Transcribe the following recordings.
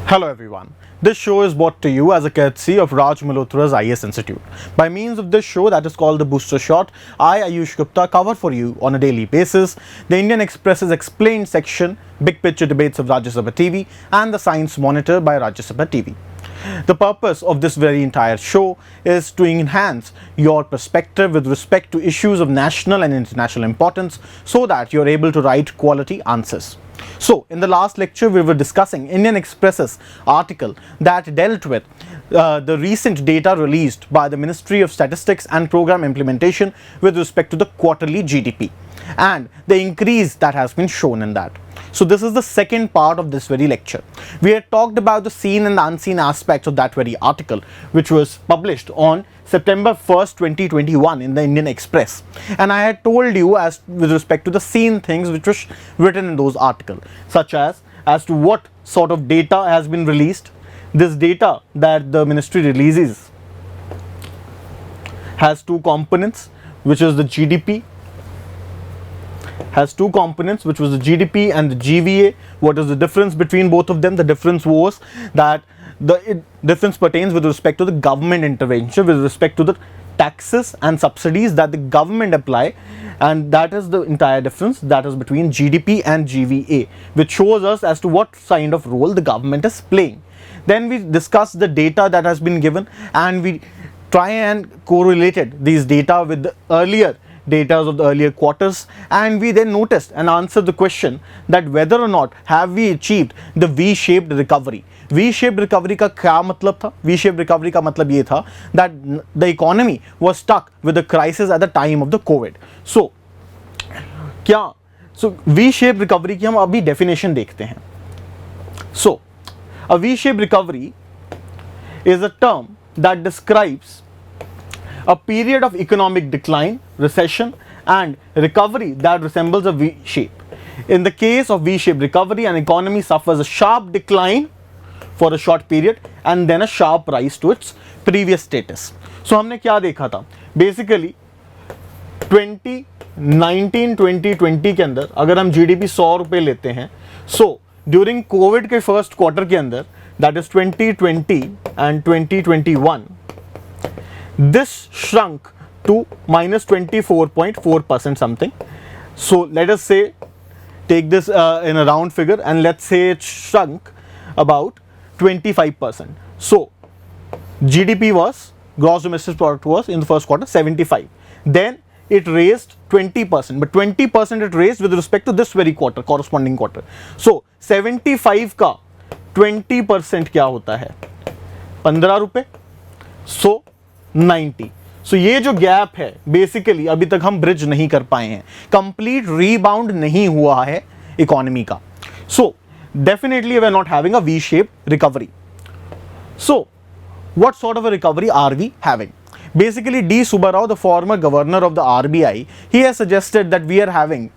Hello everyone. This show is brought to you as a courtesy of Raj Malhotra IAS Institute. By means of this show that is called the Booster Shot, I, Ayush Gupta, cover for you on a daily basis the Indian Express's explained section, Big Picture Debates of Rajya Sabha TV and the Science Monitor by Rajya Sabha TV. The purpose of this very entire show is to enhance your perspective with respect to issues of national and international importance so that you're able to write quality answers. So, in the last lecture, we were discussing Indian Express's article that dealt with the recent data released by the Ministry of Statistics and Program Implementation with respect to the quarterly GDP and the increase that has been shown in that. So, this is the second part of this very lecture. We had talked about the seen and the unseen aspects of that very article, which was published on September 1st, 2021 in the Indian Express. And I had told you as with respect to the seen things which was written in those articles, such as to what sort of data has been released. This data that the ministry releases has two components, which is the GDP, has two components, which was the GDP and the GVA. What is the difference between both of them? The difference was that the difference pertains with respect to the government intervention, with respect to the taxes and subsidies that the government apply, and that is the entire difference that is between GDP and GVA, which shows us as to what kind of role the government is playing. Then we discussed the data that has been given, and we try and correlated these data with the earlier data of the earlier quarters, and we then noticed and answered the question that whether or not have we achieved the V-shaped recovery. V-shaped recovery का क्या मतलब था? V-shaped recovery का मतलब ये था that the economy was stuck with the crisis at the time of the COVID. So V-shaped recovery की हम अभी definition देखते हैं. So a V-shaped recovery is a term that describes a period of economic decline, recession and recovery that resembles a V shape. In the case of V-shaped recovery, an economy suffers a sharp decline for a short period and then a sharp rise to its previous status. So हमने क्या देखा था? Basically 2019-2020 के अंदर अगर हम GDP 100 रुपए लेते हैं, so during COVID के first quarter के अंदर, that is 2020 and 2021, this shrunk to minus 24.4% something. So let us say, take this in a round figure, and let's say it shrunk about 25%. So GDP was, gross domestic product was in the first quarter 75. Then it raised 20%, but 20% it raised with respect to this very quarter, corresponding quarter. So 75 का 20% क्या होता है? 15 रुपए. So 90. So ये जो gap है basically अभी तक हम ब्रिज नहीं कर पाए हैं, कंप्लीट रीबाउंड नहीं हुआ है इकोनॉमी का. So definitely we are not having a V-shaped recovery. So what sort of a recovery are we having? Basically, D. Subbarao, the former governor of the RBI, he has suggested that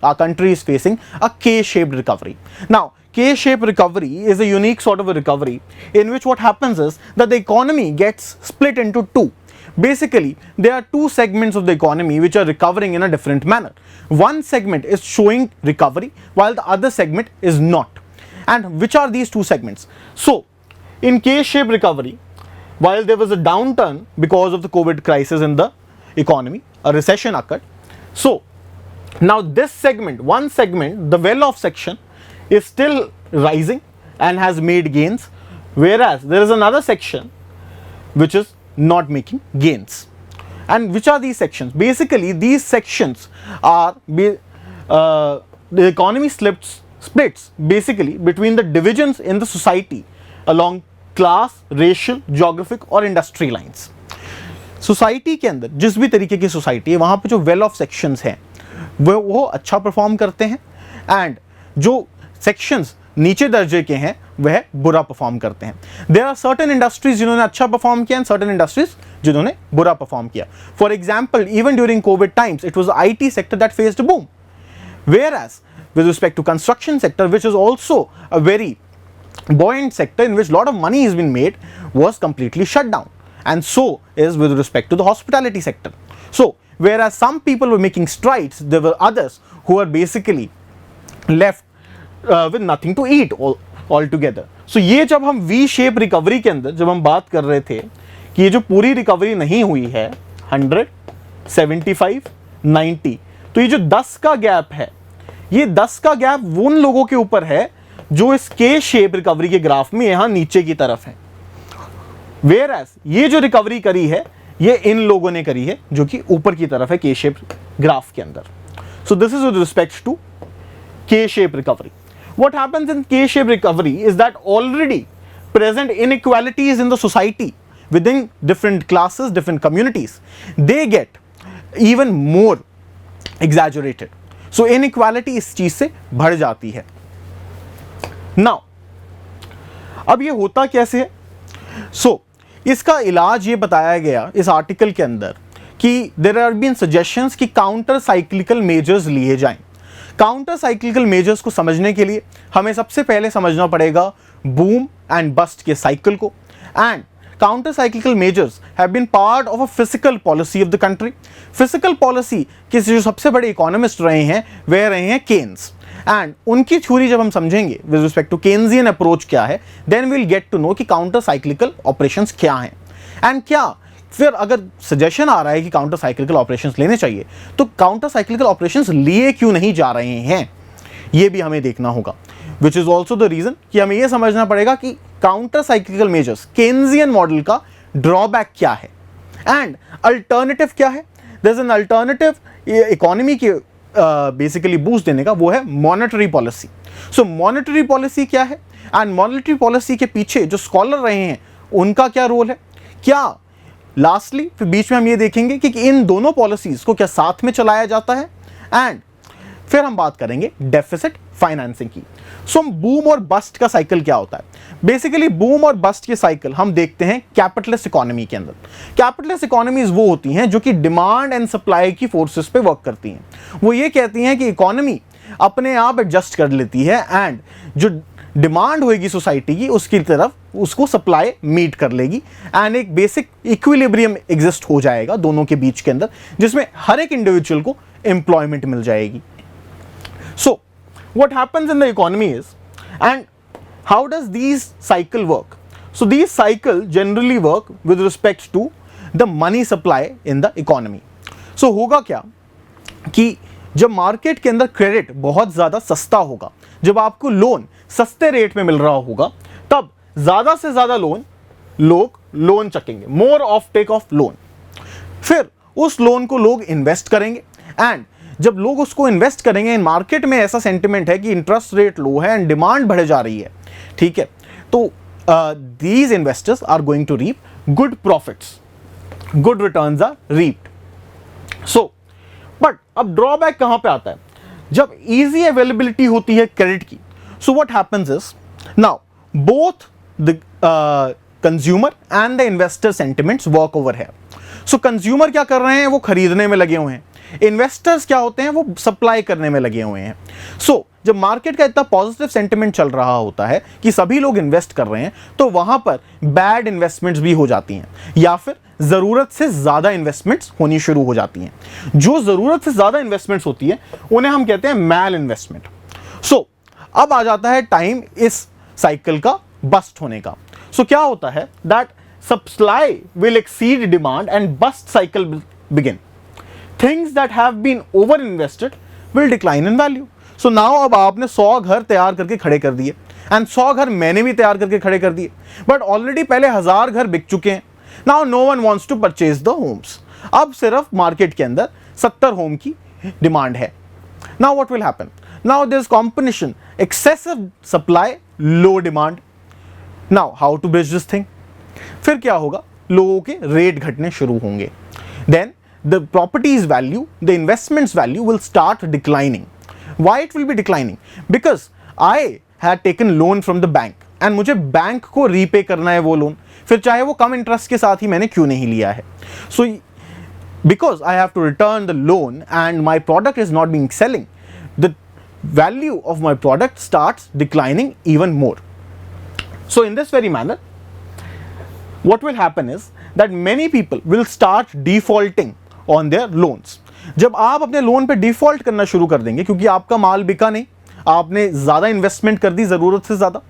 our country is facing a K-shaped recovery. Now, K-shaped recovery is a unique sort of a recovery in which what happens is that the economy gets split into two. Basically, there are two segments of the economy which are recovering in a different manner. One segment is showing recovery while the other segment is not. And which are these two segments? So, in K-shaped recovery, while there was a downturn because of the COVID crisis in the economy, a recession occurred. So, now this segment, one segment, the well-off section, is still rising and has made gains, whereas there is another section which is not making gains. And which are these sections? Basically, these sections are the economy splits basically between the divisions in the society along class, racial, geographic और industry lines. Society के अंदर जिस भी तरीके की society है वहाँ पे जो वेल ऑफ सेक्शंस हैं वो अच्छा परफॉर्म करते हैं, एंड जो सेक्शंस नीचे दर्जे के हैं वह बुरा परफॉर्म करते हैं. देयर आर सर्टेन इंडस्ट्रीज जिन्होंने अच्छा परफॉर्म किया एंड सर्टेन इंडस्ट्रीज जिन्होंने बुरा परफॉर्म किया. For example, even during Covid times it was the IT sector that faced a boom, whereas with respect to construction sector, which is also a very buoyant sector in which a lot of money has been made, was completely shut down. And so is with respect to the hospitality sector. So whereas some people were making strides, there were others who were basically left with nothing to eat altogether. सो ये जब हम V shape recovery के अंदर जब हम बात कर रहे थे कि ये जो पूरी रिकवरी नहीं हुई है 100, 75, 90, तो ये जो 10 का गैप है, ये 10 का गैप उन लोगों के ऊपर है जो इस के शेप रिकवरी के ग्राफ में यहां नीचे की तरफ है। वेयर एज ये जो रिकवरी करी है ये इन लोगों ने करी है जो कि ऊपर की तरफ है के शेप ग्राफ के अंदर। So this is with respect to K shape recovery. What happens in K-shaped recovery is that already present inequalities in the society within different classes, different communities, they get even more exaggerated. So inequality इस चीज से बढ़ जाती है। Now, अब ये होता कैसे है? So, इसका इलाज ये बताया गया इस आर्टिकल के अंदर कि there have been suggestions कि काउंटर साइक्लिकल मेजर्स लिए जाएं। काउंटर साइक्लिकल मेजर्स को समझने के लिए हमें सबसे पहले समझना पड़ेगा बूम एंड बस्ट के साइकिल को। And counter cyclical measures have been part of a physical policy of the country. Physical policy के जो सबसे बड़े इकोनॉमिस्ट रहे हैं वे रहे हैं केन्स। एंड उनकी थ्योरी जब हम समझेंगे with respect to Keynesian approach क्या है, then will get to know कि काउंटर साइक्लिकल ऑपरेशंस क्या हैं एंड क्या फिर अगर सजेशन आ रहा है कि काउंटर साइक्लिकल ऑपरेशंस लेने चाहिए तो काउंटर साइक्लिकल ऑपरेशंस लिए क्यों नहीं जा रहे हैं, ये भी हमें देखना होगा। Which is also the reason कि हमें यह समझना पड़ेगा कि counter cyclical measures Keynesian model का ड्रॉबैक क्या है एंड अल्टरनेटिव क्या है। There is an alternative economy के बेसिकली बूस्ट देने का, वो है monetary policy. So monetary policy क्या है एंड मॉनेटरी पॉलिसी के पीछे जो स्कॉलर रहे हैं उनका क्या रोल है, क्या लास्टली फिर बीच में हम ये देखेंगे कि इन दोनों पॉलिसीज को क्या साथ में चलाया जाता है एंड फिर हम बात करेंगे डेफिसिट फाइनेंसिंग की। सो बूम और बस्ट का साइकिल क्या होता है? बेसिकली बूम और बस्ट के साइकिल हम देखते हैं कैपिटलिस्ट इकोनॉमी के अंदर। कैपिटलिस्ट इकोनॉमीज वो होती हैं जो कि डिमांड एंड सप्लाई की फोर्सेस पे वर्क करती हैं। वो ये कहती हैं कि इकोनॉमी अपने आप एडजस्ट कर लेती है एंड जो डिमांड होगी सोसाइटी की उसकी तरफ उसको सप्लाई मीट कर लेगी एंड एक बेसिक इक्विलिब्रियम एग्जिस्ट हो जाएगा दोनों के बीच के अंदर, जिसमें हर एक इंडिविजुअल को एम्प्लॉयमेंट मिल जाएगी। So what happens in the economy is and how does these cycle work? So these cycle generally work with respect to the money supply in the economy. So होगा क्या कि जब मार्केट के अंदर credit बहुत ज्यादा सस्ता होगा, जब आपको लोन सस्ते रेट में मिल रहा होगा, तब ज्यादा से ज्यादा लोग लोन चकेंगे, more of take off loan. फिर उस लोन को लोग इन्वेस्ट करेंगे एंड जब लोग उसको इन्वेस्ट करेंगे, मार्केट में ऐसा सेंटिमेंट है कि इंटरेस्ट रेट लो है एंड डिमांड बढ़ जा रही है, ठीक है, तो these investors are going to reap good profits, good returns are reaped. So but अब ड्रॉबैक कहां पे आता है? जब इजी अवेलेबिलिटी होती है क्रेडिट की, so what happens is now both the consumer and the investor sentiments work over है। सो कंज्यूमर क्या कर रहे हैं? वो खरीदने में लगे हुए हैं। इन्वेस्टर्स क्या होते हैं? वो सप्लाई करने में लगे हुए हैं। सो जब मार्केट का इतना पॉजिटिव सेंटिमेंट चल रहा होता है कि सभी लोग इन्वेस्ट कर रहे हैं, तो वहां पर बैड इन्वेस्टमेंट्स भी हो जाती हैं या फिर जरूरत से ज्यादा इन्वेस्टमेंट्स होनी शुरू हो जाती हैं। जो जरूरत से ज्यादा इन्वेस्टमेंट्स होती है उन्हें हम कहते हैं मैल इन्वेस्टमेंट। सो अब आ जाता है टाइम इस साइकिल का बस्ट होने का। सो क्या होता है that supply will exceed demand and bust cycle begin. Things that have been over invested will decline in value. So now अब आपने 100 घर तैयार करके खड़े कर दिए एंड 100 घर मैंने भी तैयार करके खड़े कर दिए, बट ऑलरेडी पहले 1000 घर बिक चुके हैं। Now no one wants to purchase the homes. अब सिर्फ मार्केट के अंदर 70 होम की डिमांड है। Now what will happen? Now there is competition, excessive supply, low demand. Now how to bridge this thing? फिर क्या होगा? लोगों के रेट घटने शुरू होंगे। Then the property's value, the investment's value will start declining. Why it will be declining? Because I had taken loan from the bank and मुझे bank को रीपे करना है वो लोन, फिर चाहे वो कम इंटरेस्ट के साथ ही मैंने क्यों नहीं लिया है। So because I have to return the loan and my product is not being selling, the value of my product starts declining even more. So in this very manner, what will happen is that many people will start defaulting on their loans. जब आप अपने loan पे default करना शुरू कर देंगे क्योंकि आपका माल बिका नहीं, आपने ज्यादा इन्वेस्टमेंट कर दी जरूरत से ज्यादा,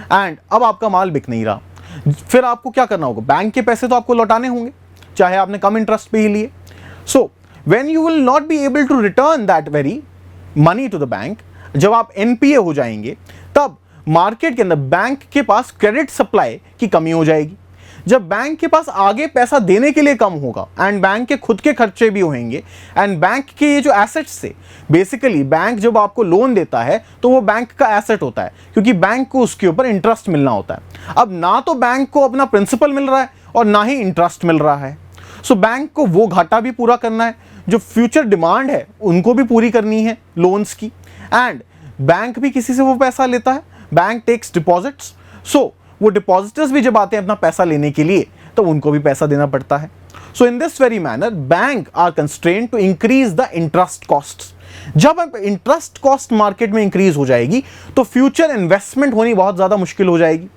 एंड अब आपका माल बिक नहीं रहा, फिर आपको क्या करना होगा, बैंक के पैसे तो आपको लौटाने होंगे, चाहे आपने कम इंटरेस्ट पे ही लिए. So when you will not be able to return that very money to the bank, जब आप एनपीए हो जाएंगे, तब मार्केट के अंदर बैंक के पास क्रेडिट सप्लाई की कमी हो जाएगी. जब बैंक के पास आगे पैसा देने के लिए कम होगा एंड बैंक के खुद के खर्चे भी होंगे, एंड बैंक के ये जो एसेट्स से, बेसिकली बैंक जब आपको लोन देता है तो वो बैंक का एसेट होता है, क्योंकि बैंक को उसके ऊपर इंटरेस्ट मिलना होता है. अब ना तो बैंक को अपना प्रिंसिपल मिल रहा है और ना ही इंटरेस्ट मिल रहा है. सो बैंक को वो घाटा भी पूरा करना है, जो फ्यूचर डिमांड है उनको भी पूरी करनी है लोन्स की. एंड बैंक भी किसी से वो पैसा लेता है, बैंक टेक्स डिपॉजिट्स. सो वो डिपॉजिटर्स भी जब आते हैं अपना पैसा लेने के लिए तो उनको भी पैसा देना पड़ता है. So in this very manner bank are constrained to increase the interest costs. जब इंटरेस्ट कॉस्ट मार्केट में इंक्रीज हो जाएगी तो फ्यूचर इन्वेस्टमेंट होनी बहुत ज्यादा मुश्किल हो जाएगी.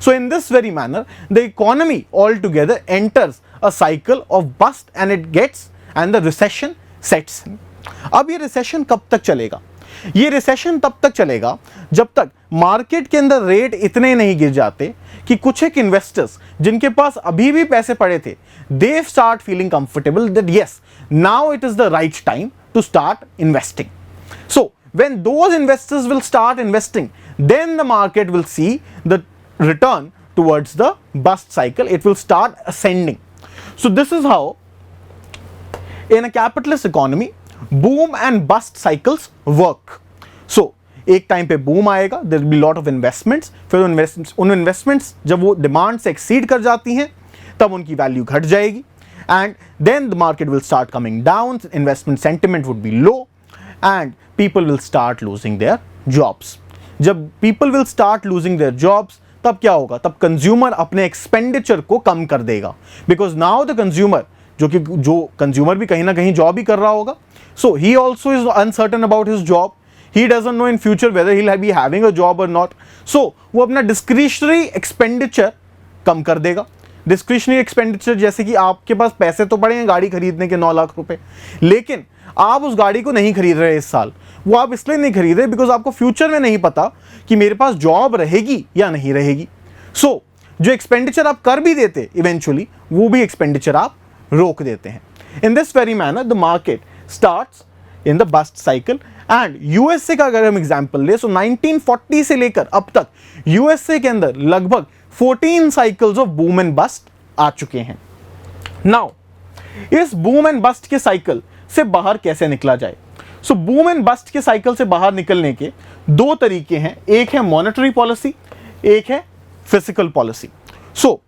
So in this very manner the economy all together enters a cycle of bust and it gets and the recession sets in. अब ये रिसेशन कब तक चलेगा? ये रिसेशन तब तक चलेगा जब तक मार्केट के अंदर रेट इतने नहीं गिर जाते कि कुछ एक इन्वेस्टर्स जिनके पास अभी भी पैसे पड़े थे, they start feeling comfortable that yes, now it is the right time to start investing. So when those investors will start investing, then the market will see the return towards the bust cycle, it will start ascending. So this is how in a capitalist economy boom and bust cycles work. So एक time पे boom आएगा, there will be lot of investments, फिर उन investments जब वो demand से exceed कर जाती हैं तब उनकी वैल्यू घट जाएगी, and then the market will start coming down, investment sentiment would be low and people will start losing their jobs. जब people will start losing their jobs, तब क्या होगा, तब कंज्यूमर अपने एक्सपेंडिचर को कम कर देगा, बिकॉज नाउ द कंज्यूमर, जो कंज्यूमर भी कहीं ना कहीं जॉब ही कर रहा होगा, so he also is uncertain about his job, he doesn't know in future whether he will be having a job और नॉट. सो वो अपना डिस्क्रिशनरी एक्सपेंडिचर कम कर देगा. डिस्क्रिशनरी एक्सपेंडिचर जैसे कि आपके पास पैसे तो पड़े हैं गाड़ी खरीदने के 9 लाख रुपए, लेकिन आप उस गाड़ी को नहीं खरीद रहे इस साल. वो आप इसलिए नहीं खरीद रहे बिकॉज आपको फ्यूचर में नहीं पता कि मेरे पास जॉब रहेगी या नहीं रहेगी. सो जो एक्सपेंडिचर आप कर भी देते इवेंचुअली, वो भी एक्सपेंडिचर आप रोक देते हैं. In this very manner the market starts in the bust cycle. And USA का अगर हम एग्जांपल ले, सो 1940 से लेकर अब तक यूएसए के अंदर लगभग 14 cycles of boom and bust आ चुके हैं. नाउ इस बूम एंड बस्ट के साइकिल से बाहर कैसे निकला जाए? सो बूम एंड बस्ट के साइकिल से बाहर निकलने के दो तरीके हैं, एक है मॉनेटरी पॉलिसी, एक है फिजिकल पॉलिसी. सो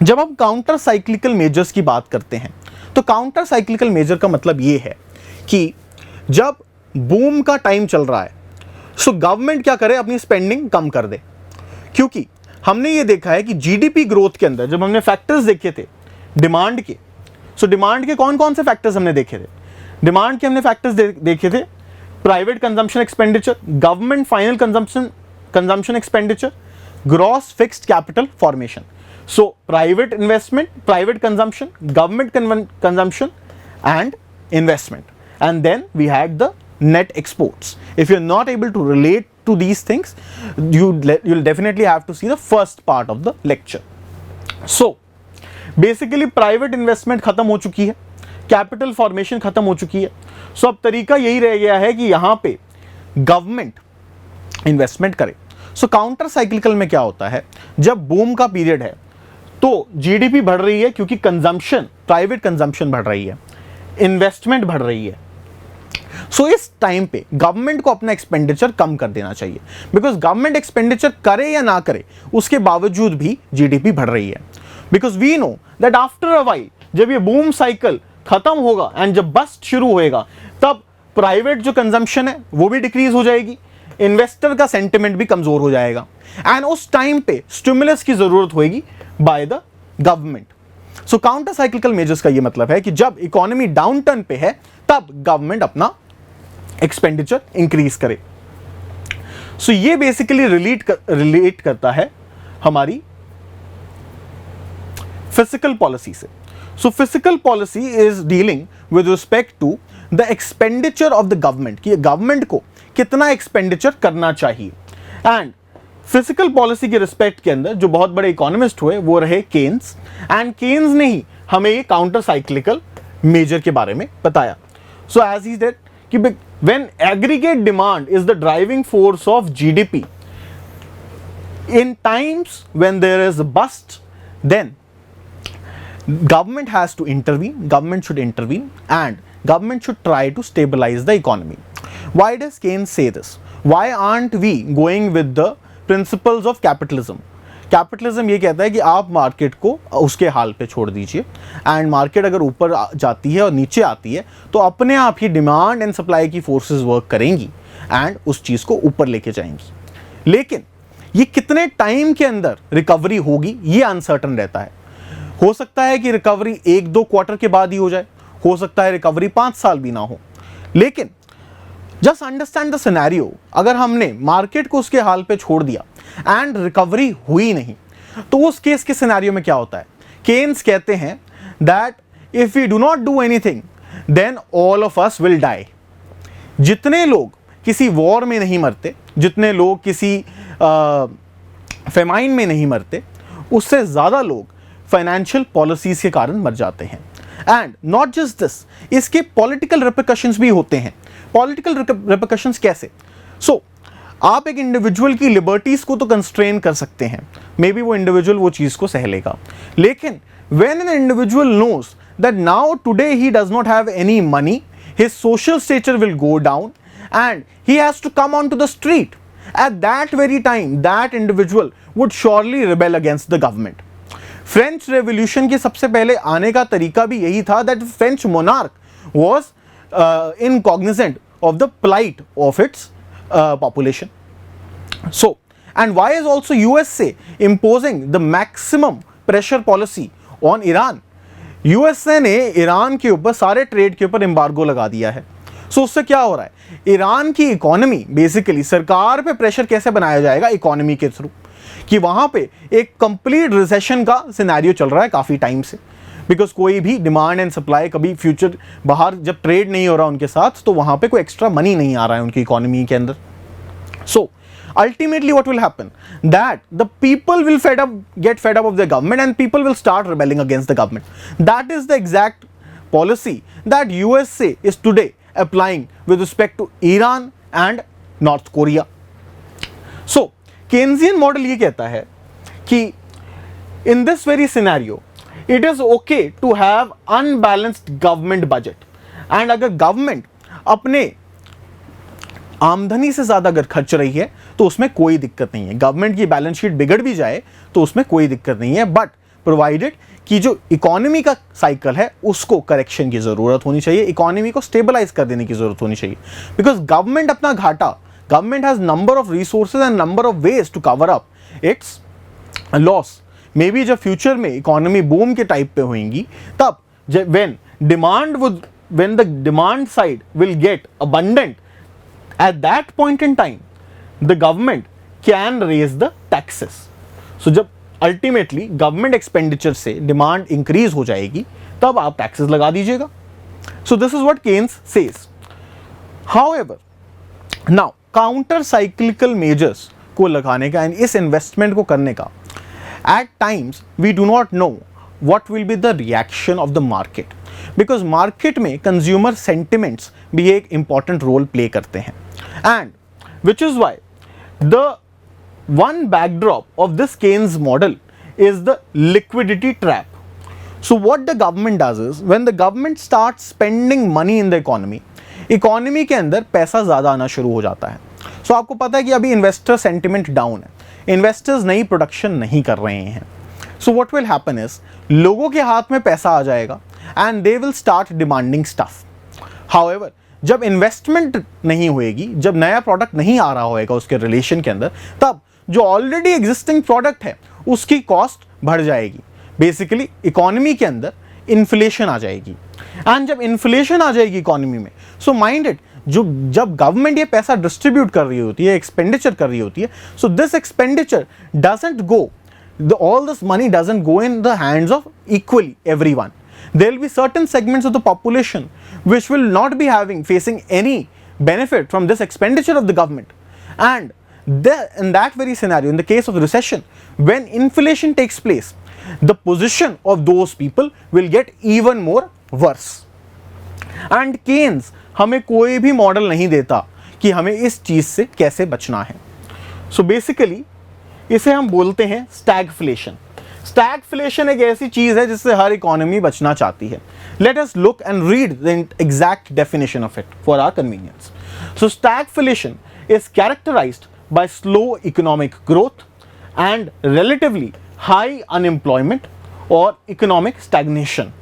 जब हम काउंटर साइक्लिकल मेजर्स की बात करते हैं तो काउंटर साइक्लिकल मेजर का मतलब यह है कि जब बूम का टाइम चल रहा है, सो गवर्नमेंट क्या करे, अपनी स्पेंडिंग कम कर दे. क्योंकि हमने ये देखा है कि जीडीपी ग्रोथ के अंदर जब हमने फैक्टर्स देखे थे डिमांड के, सो डिमांड के कौन कौन से फैक्टर्स हमने देखे थे? डिमांड के हमने फैक्टर्स देखे थे private consumption expenditure, government final consumption expenditure, gross fixed capital formation. So private investment, private consumption, government consumption and investment, and then we had the net exports. If you're not able to relate to these things, you'll definitely have to see the first part of the lecture. So basically private investment खत्म हो चुकी है, capital formation खत्म हो चुकी है. So अब तरीका यही रह गया है कि यहाँ पे government investment करे. So counter cyclical में क्या होता है, जब boom का पीरियड है तो जीडीपी बढ़ रही है क्योंकि कंजम्पशन, प्राइवेट कंजम्पशन बढ़ रही है, इन्वेस्टमेंट बढ़ रही है. सो इस टाइम पे गवर्नमेंट को अपना एक्सपेंडिचर कम कर देना चाहिए, बिकॉज गवर्नमेंट एक्सपेंडिचर करे या ना करे उसके बावजूद भी जीडीपी बढ़ रही है. Because we know that after a while जब ये बूम साइकिल खत्म होगा एंड जब बस्ट शुरू होएगा, तब प्राइवेट जो कंजम्पशन है वो भी डिक्रीज हो जाएगी, इन्वेस्टर का सेंटिमेंट भी कमजोर हो जाएगा, एंड उस टाइम पे स्टिमुलस की जरूरत होगी by the government. So counter cyclical measures का ये मतलब है कि जब इकोनॉमी डाउन टर्न पे है तब गवर्नमेंट अपना एक्सपेंडिचर इंक्रीज करे. सो ये बेसिकली रिलेट करता है हमारी फिजिकल पॉलिसी से. So physical policy is dealing with respect to the expenditure of the government, कि गवर्नमेंट को कितना एक्सपेंडिचर करना चाहिए. एंड फिजिकल पॉलिसी के रिस्पेक्ट के अंदर जो बहुत बड़े इकोनॉमिस्ट हुए वो रहे केन्स, एंड केन्स ने ही हमें ये काउंटर साइक्लिकल मेजर के बारे में बताया. सो एज ही सेड कि when aggregate demand is the driving force of GDP, in times when there is a bust, then government has to intervene, government should intervene, and government should try to stabilize the economy. Why does Keynes say this? Why aren't we going with the principles of capitalism? Capitalism ये कहता है कि आप market को उसके हाल पे छोड़ दीजिए, एंड मार्केट अगर ऊपर जाती है और नीचे आती है तो अपने आप ही डिमांड एंड सप्लाई की फोर्सेस वर्क करेंगी एंड उस चीज़ को ऊपर लेके जाएंगी. लेकिन ये कितने टाइम के अंदर रिकवरी होगी ये अनसर्टन रहता है. हो सकता है कि रिकवरी 1-2 क्वार्टर के बाद ही हो जाए, हो सकता है रिकवरी 5 साल भी ना हो. लेकिन जस्ट अंडरस्टैंड द सिनेरियो, अगर हमने मार्केट को उसके हाल पे छोड़ दिया एंड रिकवरी हुई नहीं, तो उस केस के सिनेरियो में क्या होता है? केन्स कहते हैं that if we do not do anything then all of us will die. जितने लोग किसी वॉर में नहीं मरते, जितने लोग किसी फेमाइन में नहीं मरते, उससे ज़्यादा लोग फाइनेंशियल पॉलिसीज के कारण मर जाते हैं. एंड नॉट जस्ट दिस, इसके पॉलिटिकल रिपरकशंस भी होते हैं. पॉलिटिकल रिपरकशंस कैसे? सो आप एक इंडिविजुअल की लिबर्टीज को तो कंस्ट्रेन कर सकते हैं, मे बी वो इंडिविजुअल वो चीज़ को सह लेगा. लेकिन when an individual knows that now today he does not have any money, his social stature will go down and he has to come onto the street, at that very time that individual would surely rebel against the government. French Revolution के सबसे पहले आने का तरीका भी यही था, that French monarch was incognizant of the plight of its population. So, and why is also USA imposing the maximum pressure policy on Iran? USA ने ईरान के ऊपर सारे ट्रेड के ऊपर एम्बार्गो लगा दिया है. सो उससे क्या हो रहा है? ईरान की इकोनॉमी बेसिकली, सरकार पे प्रेशर कैसे बनाया जाएगा? इकोनॉमी के थ्रू, कि वहां पे एक कंप्लीट रिसेशन का सिनेरियो चल रहा है काफ़ी टाइम से, बिकॉज कोई भी डिमांड एंड सप्लाई कभी फ्यूचर बाहर जब ट्रेड नहीं हो रहा उनके साथ, तो वहां पे कोई एक्स्ट्रा मनी नहीं आ रहा है उनकी इकोनॉमी के अंदर. सो ultimately what will happen, that the people will get fed up of their government and people will start rebelling against the government. That is the exact policy that USA is today applying with respect to Iran and North Korea. So Keynesian model ये कहता है कि in this very scenario it is okay to have unbalanced government budget, and अगर government अपने आमदनी से ज़्यादा अगर खर्च रही है तो उसमें कोई दिक्कत नहीं है. गवर्नमेंट की बैलेंस शीट बिगड़ भी जाए तो उसमें कोई दिक्कत नहीं है, बट प्रोवाइडेड कि जो इकोनॉमी का साइकिल है उसको करेक्शन की ज़रूरत होनी चाहिए, इकोनॉमी को स्टेबलाइज कर देने की ज़रूरत होनी चाहिए. बिकॉज गवर्नमेंट अपना घाटा, government has number of resources and number of ways to cover up its loss. Maybe जब फ्यूचर में इकोनॉमी बूम के टाइप पे होंगी, तब when the demand side will get abundant, at that point in time the government can raise the taxes. So जब ultimately government expenditure से demand increase हो जाएगी, तब आप taxes लगा दीजिएगा. So this is what Keynes says. However, now counter cyclical measures को लगाने का and इस investment को करने का, at times we do not know what will be the reaction of the market, because market में consumer sentiments भी एक important role play करते हैं. And which is why the one backdrop of this Keynes model is the liquidity trap. So what the government does is, when the government starts spending money in the economy, economy के अंदर पैसा ज़्यादा आना शुरू हो जाता है. सो आपको पता है कि अभी इन्वेस्टर सेंटिमेंट डाउन है, इन्वेस्टर्स नई प्रोडक्शन नहीं कर रहे हैं. So what will happen is, लोगों के हाथ में पैसा आ जाएगा and they will start demanding stuff. However जब इन्वेस्टमेंट नहीं होएगी, जब नया प्रोडक्ट नहीं आ रहा होएगा उसके रिलेशन के अंदर, तब जो ऑलरेडी एग्जिस्टिंग प्रोडक्ट है उसकी कॉस्ट बढ़ जाएगी. बेसिकली इकोनॉमी के अंदर इन्फ्लेशन आ जाएगी. एंड जब इन्फ्लेशन आ जाएगी इकोनॉमी में, सो माइंड इट, जब गवर्नमेंट ये पैसा डिस्ट्रीब्यूट कर रही होती है, एक्सपेंडिचर कर रही होती है, so this expenditure doesn't go, all this money doesn't go in the hands of equally everyone. There will be certain segments of the population which will not be facing any benefit from this expenditure of the government, and in that very scenario, in the case of recession, when inflation takes place, the position of those people will get even more worse. And Keynes हमें कोई भी model नहीं देता कि हमें इस चीज से कैसे बचना है. So basically इसे हम बोलते हैं स्टैगफ्लेशन. स्टैगफ्लेशन एक ऐसी चीज है जिससे हर इकोनॉमी बचना चाहती है. Let us look and read the exact definition of it for our convenience. So stagflation is characterized by slow economic growth and relatively high unemployment or economic stagnation.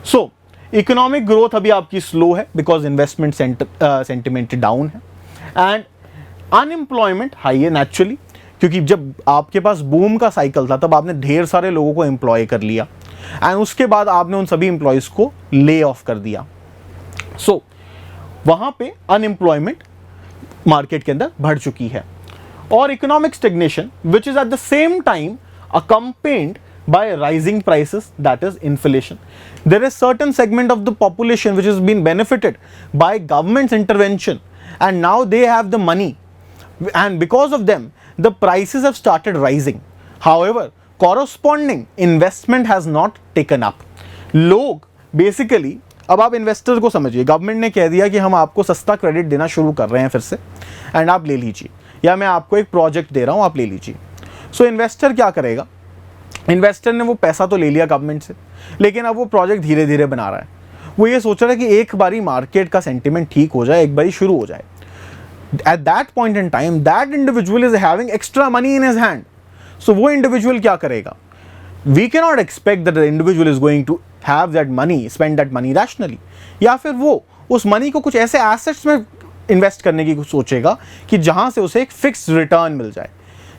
So economic growth अभी आपकी slow है because investment sentiment down है, and unemployment high है naturally, क्योंकि जब आपके पास boom का cycle था तब आपने ढेर सारे लोगों को एम्प्लॉय कर लिया एंड उसके बाद आपने उन सभी एम्प्लॉयज को ले ऑफ कर दिया. सो वहां पे अनएम्प्लॉयमेंट मार्केट के अंदर बढ़ चुकी है. और economic stagnation which is at the same time accompanied by rising prices, that is inflation. There is certain segment of the population which has been benefited by government's intervention and now they have the money, and because of them the prices have started rising. However, corresponding investment has not taken up. लोग basically, अब आप investor को समझिए, government ने कह दिया कि हम आपको सस्ता क्रेडिट देना शुरू कर रहे हैं फिर से एंड आप ले लीजिए, या मैं आपको एक प्रोजेक्ट दे रहा हूं आप ले लीजिए. सो इन्वेस्टर क्या करेगा? इन्वेस्टर ने वो पैसा तो ले लिया गवर्नमेंट से, लेकिन अब वो प्रोजेक्ट धीरे धीरे बना रहा है. वो ये सोच रहा है कि एक बारी मार्केट का सेंटिमेंट ठीक हो जाए, एक बारी शुरू हो जाए. At that point in time, that individual is having extra money in his hand. So वो individual क्या करेगा? We cannot expect that the individual is going to have that money, spend that money rationally. या फिर वो उस money को कुछ ऐसे assets में इन्वेस्ट करने की सोचेगा कि जहां से उसे एक फिक्स रिटर्न मिल जाए.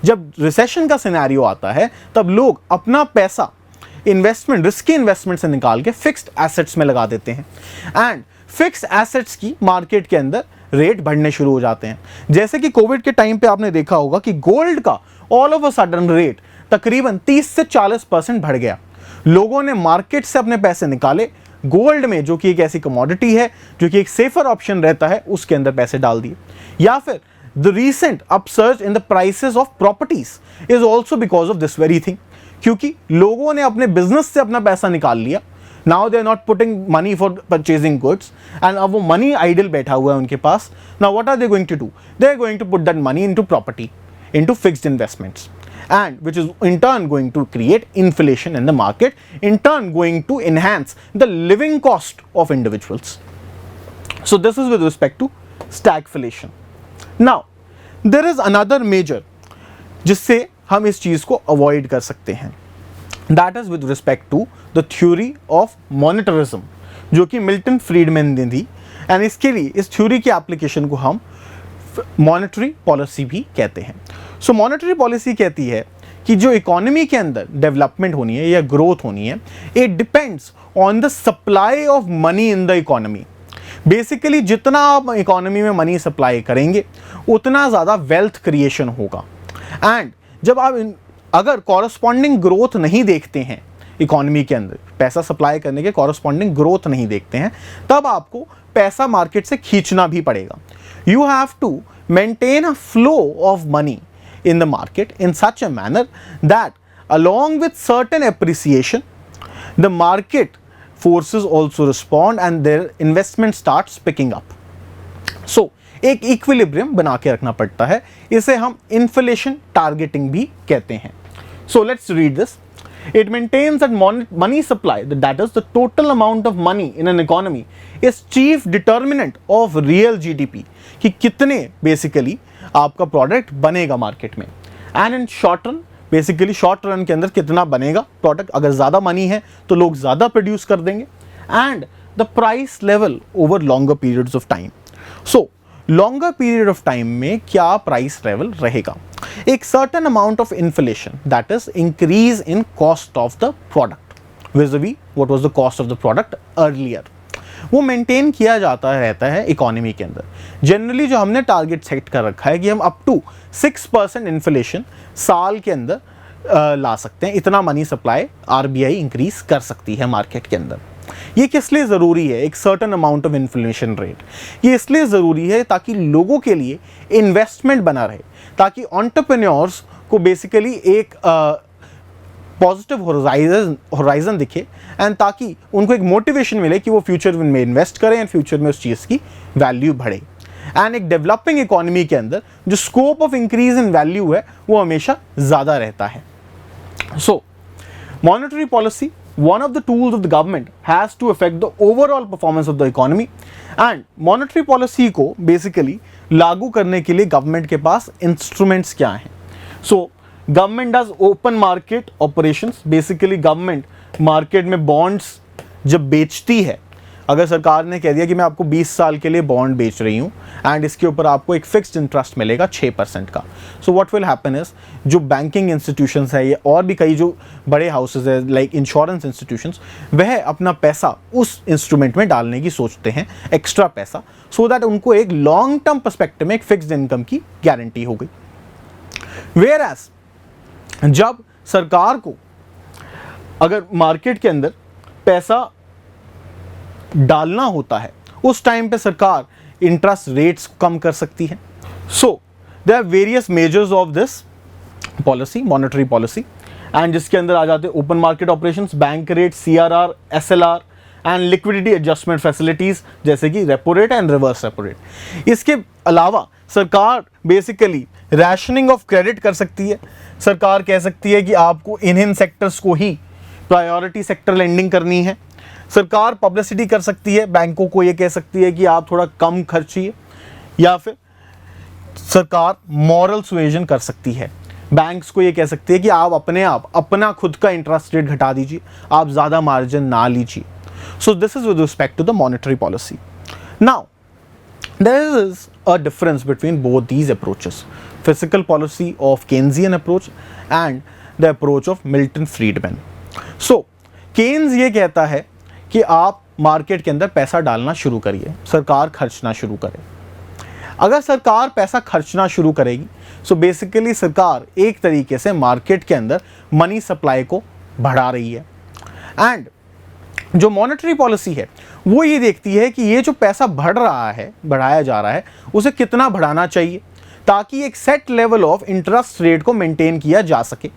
जब रिसेशन का सिनेरियो आता है तब लोग अपना पैसा इन्वेस्टमेंट, रिस्की इन्वेस्टमेंट से निकाल के फिक्स्ड एसेट्स में लगा देते हैं एंड फिक्स्ड एसेट्स की मार्केट के अंदर रेट बढ़ने शुरू हो जाते हैं. जैसे कि कोविड के टाइम पे आपने देखा होगा कि गोल्ड का all of a sudden rate तकरीबन 30 से 40% बढ़ गया. लोगों ने मार्केट से अपने पैसे निकाले, गोल्ड में जो कि एक ऐसी कमोडिटी है जो कि एक सेफर ऑप्शन रहता है उसके अंदर पैसे डाल दिए. या फिर the recent upsurge in the prices of properties is also because of this very thing, क्योंकि लोगों ने अपने बिजनेस से अपना पैसा निकाल लिया. Now they are not putting money for purchasing goods and अब वो money idle बैठा हुआ है उनके पास. Now what are they going to do? They are going to put that money into property, into fixed investments, and which is in turn going to create inflation in the market, in turn going to enhance the living cost of individuals. So this is with respect to stagflation. Now there is another measure जिससे हम इस चीज को avoid कर सकते हैं. That is with respect to the theory of monetarism, जो कि मिल्टन फ्रीडमैन ने दी. एंड इसके लिए इस थ्योरी की एप्लीकेशन को हम मॉनेटरी पॉलिसी भी कहते हैं. सो मॉनेटरी पॉलिसी कहती है कि जो इकोनॉमी के अंदर डेवलपमेंट होनी है या ग्रोथ होनी है, it depends on the supply of money in the economy. Basically जितना आप इकोनॉमी में मनी सप्लाई करेंगे उतना ज़्यादा वेल्थ क्रिएशन होगा. एंड जब आप अगर कॉरस्पॉन्डिंग ग्रोथ नहीं देखते हैं इकोनॉमी के अंदर, पैसा सप्लाई करने के कॉरस्पॉन्डिंग ग्रोथ नहीं देखते हैं, तब आपको पैसा मार्केट से खींचना भी पड़ेगा. You have to maintain a flow of money in the market in such a manner that along with certain appreciation the market forces also respond and their investment starts picking up. So एक equilibrium बना के रखना पड़ता है. इसे हम inflation targeting भी कहते हैं. So let's read this. It maintains that money supply, that is the total amount of money in an economy, is chief determinant of real GDP, कि कितने बेसिकली आपका प्रोडक्ट बनेगा मार्केट में. And in short run, basically short run के अंदर कितना बनेगा product, अगर ज़्यादा मनी है तो लोग ज़्यादा प्रोड्यूस कर देंगे. And the price level over longer periods of time. So longer period of time में क्या प्राइस लेवल रहेगा? एक certain amount of inflation, that is increase in cost of the product विज़-वी what was the cost of the product earlier, वो maintain किया जाता रहता है economy के अंदर. जनरली जो हमने टारगेट सेट कर रखा है कि हम अप टू 6% इन्फ्लेशन साल के अंदर ला सकते हैं, इतना मनी सप्लाई आरबीआई इंक्रीज कर सकती है मार्केट के अंदर. ये किस लिए ज़रूरी है? एक certain amount of inflation rate, ये इसलिए ज़रूरी है ताकि लोगों के लिए इन्वेस्टमेंट बना रहे, ताकि एंटरप्रेन्योर्स को बेसिकली एक पॉजिटिव होराइजन दिखे, एंड ताकि उनको एक मोटिवेशन मिले कि वो फ्यूचर में इन्वेस्ट करें एंड फ्यूचर में उस चीज़ की वैल्यू बढ़े। एंड एक डेवलपिंग इकोनॉमी के अंदर जो scope of increase in value है वो हमेशा ज़्यादा रहता है। So monetary policy, one of the tools of the government, has to affect the overall performance of the economy, and monetary policy को basically लागू करने के लिए गवर्नमेंट के पास इंस्ट्रूमेंट्स क्या हैं? So government does open market operations, basically government market में bonds जब बेचती है, अगर सरकार ने कह दिया कि मैं आपको 20 साल के लिए बॉन्ड बेच रही हूँ एंड इसके ऊपर आपको एक फिक्स्ड इंटरेस्ट मिलेगा 6% का, so what will happen is जो बैंकिंग इंस्टीट्यूशंस है, ये और भी कई जो बड़े हाउसेज है लाइक इंश्योरेंस इंस्टीट्यूशंस, वह अपना पैसा उस इंस्ट्रूमेंट में डालने की सोचते हैं, एक्स्ट्रा पैसा, सो दैट उनको एक लॉन्ग टर्म पर्सपेक्टिव में एक फिक्स्ड इनकम की गारंटी हो गई। वेयर एज जब सरकार को अगर मार्केट के अंदर पैसा डालना होता है, उस टाइम पे सरकार इंटरेस्ट रेट्स कम कर सकती है। So there are various measures of this policy, monetary policy, and जिसके अंदर आ जाते हैं open market operations, bank rate, CRR, SLR and liquidity adjustment facilities जैसे कि repo rate and reverse repo rate. इसके अलावा सरकार बेसिकली रैशनिंग ऑफ क्रेडिट कर सकती है। सरकार कह सकती है कि आपको इन सेक्टर्स को ही प्रायोरिटी सेक्टर लेंडिंग करनी है। सरकार पब्लिसिटी कर सकती है, बैंकों को ये कह सकती है कि आप थोड़ा कम खर्चिए, या फिर सरकार मॉरल सुएजन कर सकती है, बैंक्स को ये कह सकती है कि आप अपना खुद का इंटरेस्ट रेट घटा दीजिए, आप ज़्यादा मार्जिन ना लीजिए। So this is with respect to the monetary policy. Now there is a difference between both these approaches, physical policy of Keynesian approach and the approach of Milton Friedman. So Keynes ये कहता है कि आप market के अंदर पैसा डालना शुरू करिए, सरकार खर्चना शुरू करे। अगर सरकार पैसा खर्चना शुरू करेगी, सो बेसिकली सरकार एक तरीके से मार्केट के अंदर मनी सप्लाई को बढ़ा रही है। एंड जो मॉनेटरी पॉलिसी है वो ये देखती है कि ये जो पैसा बढ़ रहा है, बढ़ाया जा रहा है, उसे कितना बढ़ाना चाहिए ताकि एक set level of interest rate को मेंटेन किया जा सके।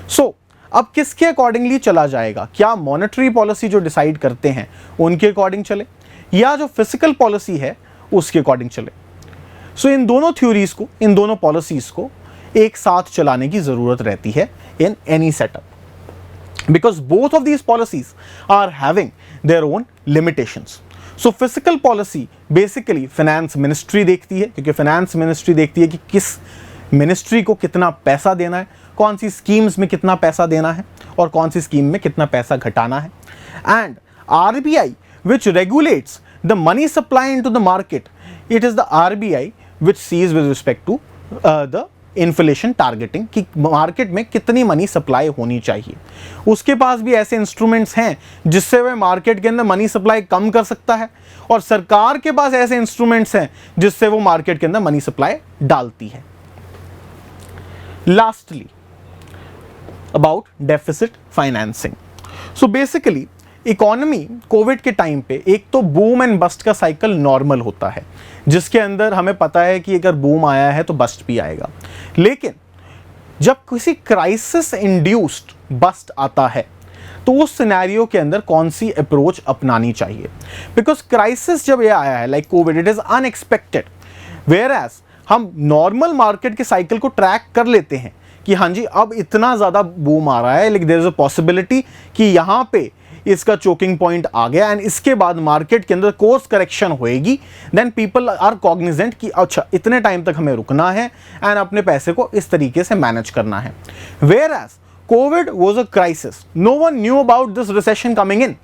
सो अब किसके अकॉर्डिंगली चला जाएगा? क्या मॉनेटरी पॉलिसी जो डिसाइड करते हैं उनके अकॉर्डिंग चले, या जो फिजिकल पॉलिसी है उसके अकॉर्डिंग चले? सो इन दोनों थ्योरीज को, इन दोनों पॉलिसीज को एक साथ चलाने की जरूरत रहती है in any setup, because both of these policies are having their own limitations. So physical policy basically finance ministry देखती है, क्योंकि फाइनेंस मिनिस्ट्री देखती है कि किस मिनिस्ट्री को कितना पैसा देना है, कौन सी स्कीम्स में कितना पैसा देना है और कौन सी स्कीम में कितना पैसा घटाना है। And RBI which regulates the money supply into the market, it is the RBI which sees with respect to the inflation targeting कि मार्केट में कितनी मनी सप्लाई होनी चाहिए। उसके पास भी ऐसे इंस्ट्रूमेंट्स हैं जिससे वह मार्केट के अंदर मनी सप्लाई कम कर सकता है, और सरकार के पास ऐसे इंस्ट्रूमेंट्स हैं जिससे वो मार्केट के अंदर मनी सप्लाई डालती है। Lastly about deficit financing. So basically economy Covid के टाइम पे एक तो बूम एंड बस्ट का साइकिल नॉर्मल होता है, जिसके अंदर हमें पता है कि अगर बूम आया है तो बस्ट भी आएगा। लेकिन जब किसी क्राइसिस इंड्यूस्ड बस्ट आता है तो उस सिनेरियो के अंदर कौन सी अप्रोच अपनानी चाहिए? बिकॉज क्राइसिस जब ये आया है like covid, it is unexpected, where as हम नॉर्मल मार्केट के साइकिल को ट्रैक कर लेते हैं कि हाँ जी अब इतना ज़्यादा बूम आ रहा है, लेकिन देयर इज अ पॉसिबिलिटी कि यहाँ पे इसका चोकिंग पॉइंट आ गया एंड इसके बाद मार्केट के अंदर कोर्स करेक्शन होएगी। देन पीपल आर कॉग्निजेंट कि अच्छा इतने टाइम तक हमें रुकना है एंड अपने पैसे को इस तरीके से मैनेज करना है। Whereas COVID was a crisis, no one knew about this recession coming in.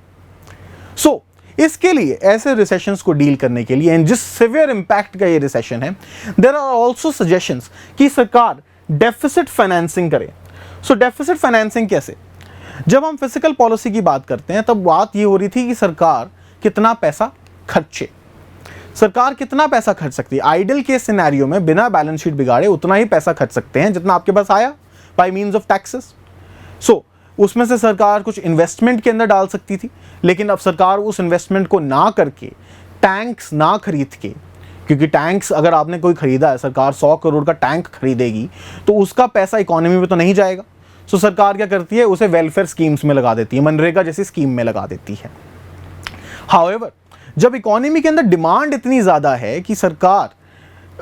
So इसके लिए ऐसे रिसेशंस को डील करने के लिए एंड जिस सिवियर इंपैक्ट का ये रिसेशन है, देयर आर ऑल्सो सजेशंस कि सरकार डेफिसिट फाइनेंसिंग करे। सो डेफिसिट फाइनेंसिंग कैसे? जब हम फिजिकल पॉलिसी की बात करते हैं तब बात ये हो रही थी कि सरकार कितना पैसा खर्चे, सरकार कितना पैसा खर्च सकती है। आइडल केस सिनेरियो में बिना बैलेंस शीट बिगाड़े उतना ही पैसा खर्च सकते हैं जितना आपके पास आया बाय मींस ऑफ टैक्सेस। सो उसमें से सरकार कुछ इन्वेस्टमेंट के अंदर डाल सकती थी, लेकिन अब सरकार उस इन्वेस्टमेंट को ना करके, टैंक्स ना खरीद के, क्योंकि टैंक्स अगर आपने कोई खरीदा है, सरकार 100 करोड़ का टैंक खरीदेगी तो उसका पैसा इकोनॉमी में तो नहीं जाएगा। सो सरकार क्या करती है, उसे वेलफेयर स्कीम्स में लगा देती है, मनरेगा जैसी स्कीम में लगा देती है। हाउएवर, जब इकोनॉमी के अंदर डिमांड इतनी ज़्यादा है कि सरकार,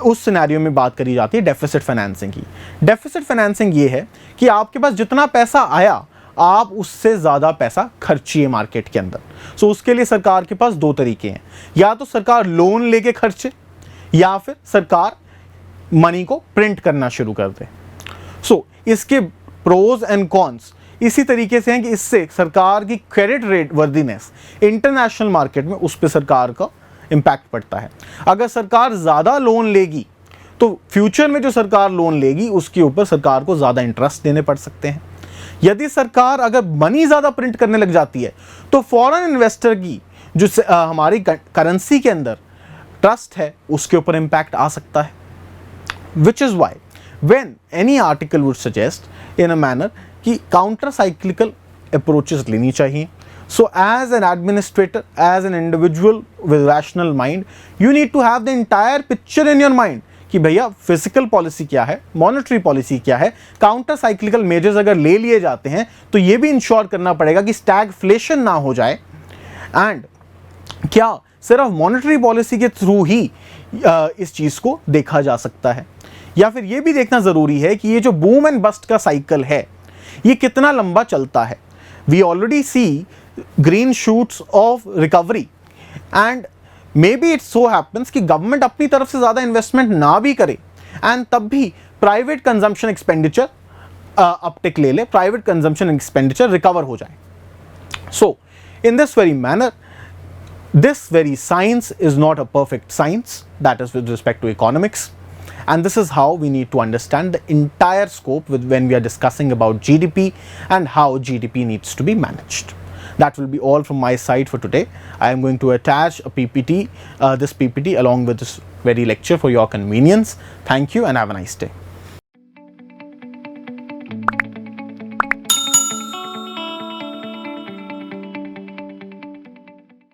उस सिनेरियो में बात करी जाती है डेफिसिट फाइनेंसिंग की। डेफिसिट फाइनेंसिंग ये है कि आपके पास जितना पैसा आया आप उससे ज़्यादा पैसा खर्चिए मार्केट के अंदर। सो उसके लिए सरकार के पास दो तरीके हैं, या तो सरकार लोन लेके खर्चे या फिर सरकार मनी को प्रिंट करना शुरू कर दे। सो इसके प्रोज एंड कॉन्स इसी तरीके से हैं कि इससे सरकार की credit rate worthiness international market में, उस पर सरकार का इम्पैक्ट पड़ता है। अगर सरकार ज़्यादा लोन लेगी तो फ्यूचर में जो सरकार लोन लेगी उसके ऊपर सरकार को ज़्यादा इंटरेस्ट देने पड़ सकते हैं। यदि सरकार अगर मनी ज़्यादा प्रिंट करने लग जाती है तो फॉरेन इन्वेस्टर की जो हमारी करेंसी के अंदर ट्रस्ट है उसके ऊपर इम्पैक्ट आ सकता है। Which is why when any article would suggest in a manner कि काउंटर साइक्लिकल अप्रोचेस लेनी चाहिए। So as an administrator, as an individual with rational mind, you need to have the entire picture in your mind कि भैया physical policy क्या है, monetary policy क्या है, counter cyclical measures अगर ले लिए जाते हैं तो ये भी इंश्योर करना पड़ेगा कि स्टैगफ्लेशन ना हो जाए। एंड क्या सिर्फ मॉनेटरी पॉलिसी के थ्रू ही इस चीज़ को देखा जा सकता है, या फिर ये भी देखना ज़रूरी है कि ये जो बूम एंड बस्ट का साइकिल है ये कितना लंबा चलता है। We already see green shoots of recovery and maybe it so happens कि गवर्नमेंट अपनी तरफ से ज़्यादा इन्वेस्टमेंट ना भी करे एंड तब भी प्राइवेट कंजम्पशन एक्सपेंडिचर अपटिक ले ले, प्राइवेट कंजम्पशन एक्सपेंडिचर रिकवर हो जाए। So in this very manner, this very science is not a perfect science, that is with respect to economics, and this is how we need to understand the entire scope when we are discussing about GDP and how GDP needs to be managed. That will be all from my side for today. I am going to attach a PPT, this PPT along with this very lecture for your convenience. Thank you and have a nice day.